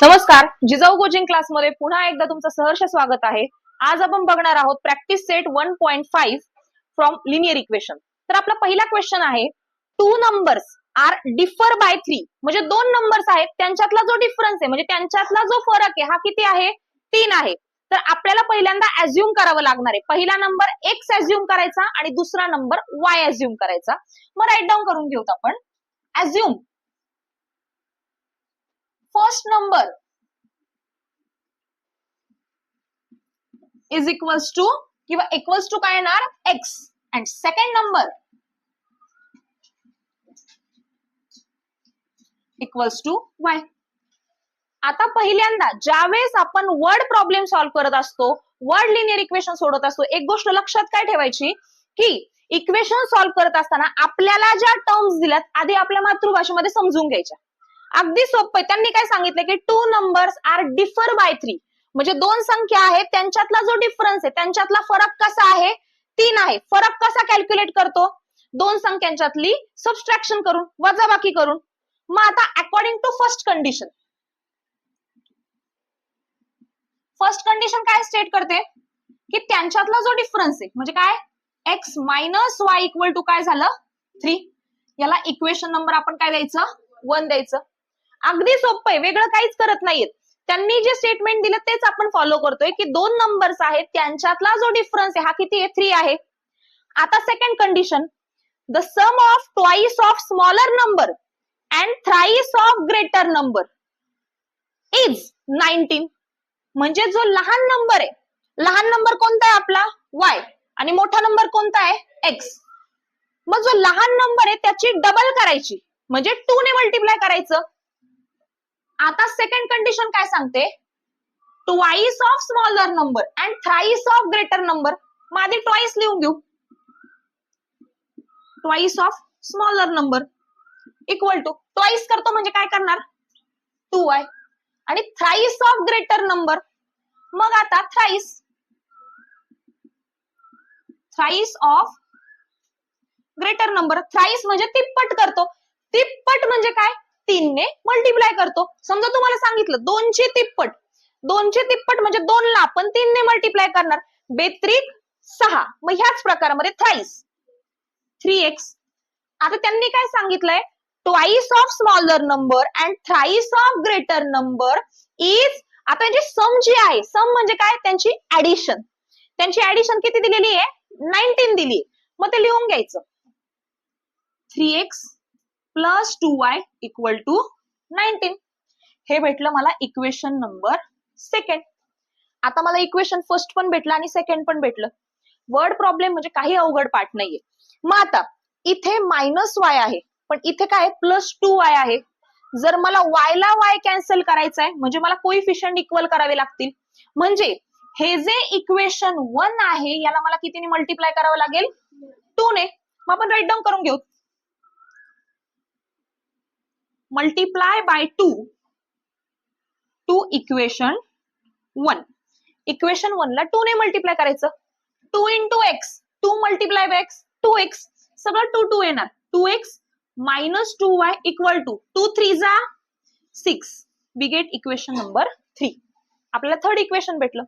नमस्कार, जिजाऊ कोचिंग क्लासमध्ये पुन्हा एकदा तुमचं सहर्ष स्वागत आहे. आज आपण बघणार आहोत practice set 1.5 from linear equation. तर आपला पहिला क्वेश्चन आहे, two numbers are differ by 3. म्हणजे दोन नंबर्स आहेत, त्यांच्यातला जो डिफरन्स आहे म्हणजे त्यांच्यातला जो फरक आहे हा किती आहे? 3 आहे. तर आपल्याला पहिल्यांदा अज्युम करावं लागणार आहे. पहिला नंबर एक्स अज्युम करायचा आणि दुसरा नंबर वाय अज्युम करायचा. मग राईट डाऊन करून घेऊत आपण. Assume first number is equals to किंवा इक्वल्स टू काय येणार? X. And second number equals to y. आता पहिल्यांदा ज्यावेळेस आपण वर्ड प्रॉब्लेम सॉल्व्ह करत असतो, वर्ड लिनियर इक्वेशन सोडत असतो, एक गोष्ट लक्षात काय ठेवायची की इक्वेशन सॉल्व्ह करत असताना आपल्याला ज्या टर्म्स दिल्यात आधी आपल्या मातृभाषेमध्ये समजून घ्यायच्या. अगदी सोपं आहे. त्यांनी काय सांगितलं की two numbers are differ by 3. म्हणजे दोन संख्या आहेत, त्यांच्यातला जो डिफरन्स आहे त्यांच्यातला फरक कसा आहे? 3 आहे. फरक कसा कॅल्क्युलेट करतो? दोन संख्यांच्यातली सबस्ट्रॅक्शन करून, वजाबाकी करून. मग आता according to first condition, first condition काय स्टेट करते की त्यांच्यातला जो डिफरन्स आहे म्हणजे काय? X minus y equal to काय झालं? 3. याला इक्वेशन नंबर आपण काय द्यायचं? 1 द्यायचं. अगदी सोपं आहे, वेगळं काहीच करत नाहीये. त्यांनी जे स्टेटमेंट दिलं तेच आपण फॉलो करतोय की दोन नंबर्स आहेत, त्यांच्यातला जो डिफरन्स आहे हा किती आहे? 3 आहे. आता second condition, the sum of twice of smaller number and thrice of greater number is 19. म्हणजे जो लहान नंबर आहे, लहान नंबर कोणता आहे आपला? वाय. आणि मोठा नंबर कोणता आहे? एक्स. मग जो लहान नंबर आहे त्याची डबल करायची म्हणजे 2 ने मल्टिप्लाय करायचं. आता सेकंड कंडिशन काय सांगते? Twice of smaller number and thrice of greater number. मग आधी ट्वाइस लिहून घेऊ. Twice of smaller number equal to twice करतो म्हणजे काय करणार? 2y. आणि थ्राइस ऑफ ग्रेटर नंबर, मग आता thrice of greater number, thrice म्हणजे तिप्पट करतो. तिप्पट म्हणजे काय? 3 ने मल्टिप्लाय करतो. समजा तुम्हाला सांगितलं 2 ची तिप्पट, 2 ची तिप्पट म्हणजे 2 ला आपण 3 ने मल्टिप्लाय करणार. बेत्रिक 6. मग ह्याच प्रकारामध्ये थ्राइस 3x. आता त्यांनी काय सांगितलंय? Twice of smaller number and thrice of greater number is, आता जे सम जी आहे, सम म्हणजे काय? त्यांची ऍडिशन. त्यांची ऍडिशन किती दिलेली आहे? 19 दिली. मग ते लिहून घ्यायचं. 3x plus 2y equal to 19. हे भेटलं मला इक्वेशन नंबर सेकंड. आता मला इक्वेशन फर्स्ट पण भेटलं आणि सेकंड पण भेटलं. वर्ड प्रॉब्लेम म्हणजे काही अवघड पाठ नाहीये. मग आता इथे मायनस वाय आहे, पण इथे काय? प्लस 2y आहे. जर मला y ला y कॅन्सल करायचं आहे म्हणजे मला कोइफिशियंट इक्वल करावे लागतील. म्हणजे हे जे इक्वेशन 1 आहे याला मला कितीने मल्टिप्लाय करावं लागेल? 2 ने. मग आपण राईट डाऊन करून घेऊ. Multiply by 2 to equation 1. Equation 1 ला 2 ने मल्टिप्लाय करायचं. 2 into x, 2 multiply by x, 2x. सगळं 2 2 येणार. 2x minus 2y equal to 2 3 जा 6. We get equation number 3. आपल्याला थर्ड इक्वेशन भेटलं.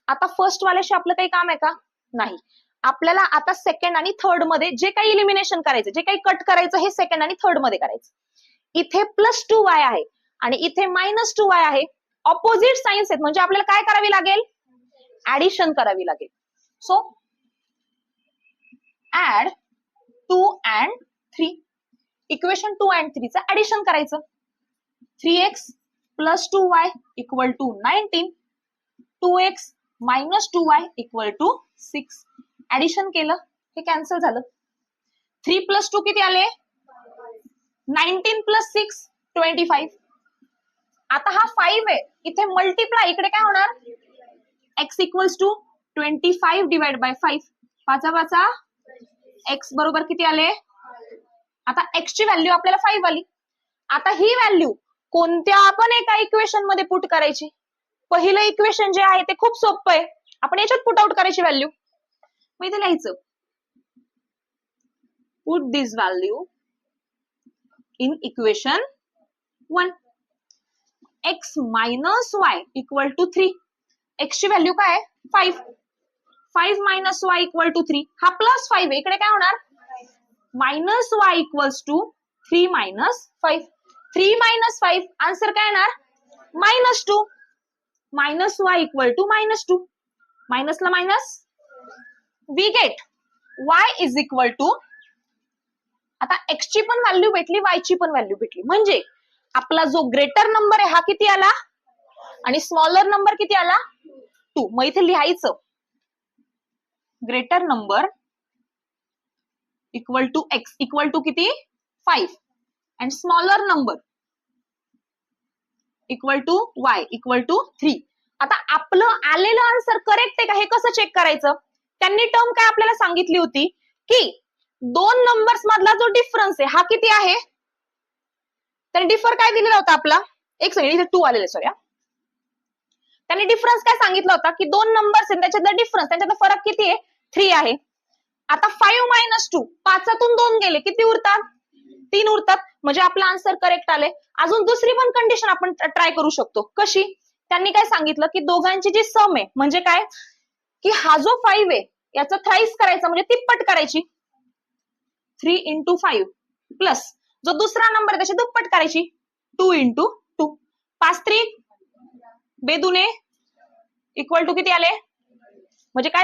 आता फर्स्ट वाल्याशी आपलं काही काम आहे का? नाही. आपल्याला आता सेकंड आणि थर्ड मध्ये जे काही इलिमिनेशन करायचं, जे काही कट करायचं हे सेकंड आणि थर्ड मध्ये करायचं. इथे प्लस 2y आहे आणि इथे मायनस 2y आहे. ऑपोजिट साइन्स आहेत म्हणजे आपल्याला काय करावी लागेल? ऍडिशन करावी लागेल. So add 2 and 3. Equation 2 and 3 चं ऍडिशन करायचं. 3x plus 2y equal to 19. 2x minus 2y equal to 6. Addition केलं, हे कॅन्सल झालं. 3 प्लस 2 किती आले? 19 प्लस 6 25. आता हा 5 आहे, इथे मल्टिप्लाय, इकडे काय होणार? x equals to 25 divide by 5. 5 5 x बरोबर किती आले? आता x ची व्हॅल्यू आपल्याला 5 आली. आता ही व्हॅल्यू कोणत्या पण एका इक्वेशन मध्ये पुट करायची. पहिलं इक्वेशन जे आहे ते खूप सोपं आहे, आपण याच्यात पुट आउट करायची व्हॅल्यू. मग इथे लिहायचं, put this value in equation 1. X minus y equal to 3. एक्सची व्हॅल्यू काय आहे 5. 5 मायनस वाय इक्वल टू 3. हा प्लस 5 आहे, इकडे काय होणार minus y equals to 3 minus 5. 3 minus 5 answer काय येणार -2. Minus y equal to -2. मायनसला minus we get y is equal to, आता एक्स ची पण व्हॅल्यू भेटली, वाय ची पण व्हॅल्यू भेटली, म्हणजे आपला जो ग्रेटर नंबर आहे हा किती आला आणि स्मॉलर नंबर किती आला 2. मग इथे लिहायचं greater number equal to x equal to किती 5 and smaller number equal to y equal to 3. आता आपलं आलेलं आन्सर करेक्ट आहे का हे कसं चेक करायचं? त्यांनी टर्म काय आपल्याला सांगितली होती की दोन नंबर्स मधला जो डिफरन्स आहे हा किती आहे, त्यांनी डिफर काय दिलेला होता आपला, एक सेकंड इथे 2 आलेले सॉरी. त्यांनी डिफरन्स काय सांगितलं होता की दोन नंबर्स आहेत त्याच्यातला डिफरन्स, त्याच्यातला फरक किती आहे 3 आहे. आता 5 मायनस 2, 5तून 2 गेले किती उरतात 3 उरतात, म्हणजे आपला आन्सर करेक्ट आले. अजून दुसरी पण कंडिशन आपण ट्राय करू शकतो. कशी? त्यांनी काय सांगितलं की दोघांची जी सम आहे म्हणजे काय की हा जो 5 आहे याचा थ्राईस करायचा म्हणजे तिप्पट करायची 3 इंटू 5 प्लस जो दुसरा नंबर आहे त्याची दुप्पट करायची 2 इंटू 2. 5 3 बेदुने इक्वल टू किती आले, म्हणजे काय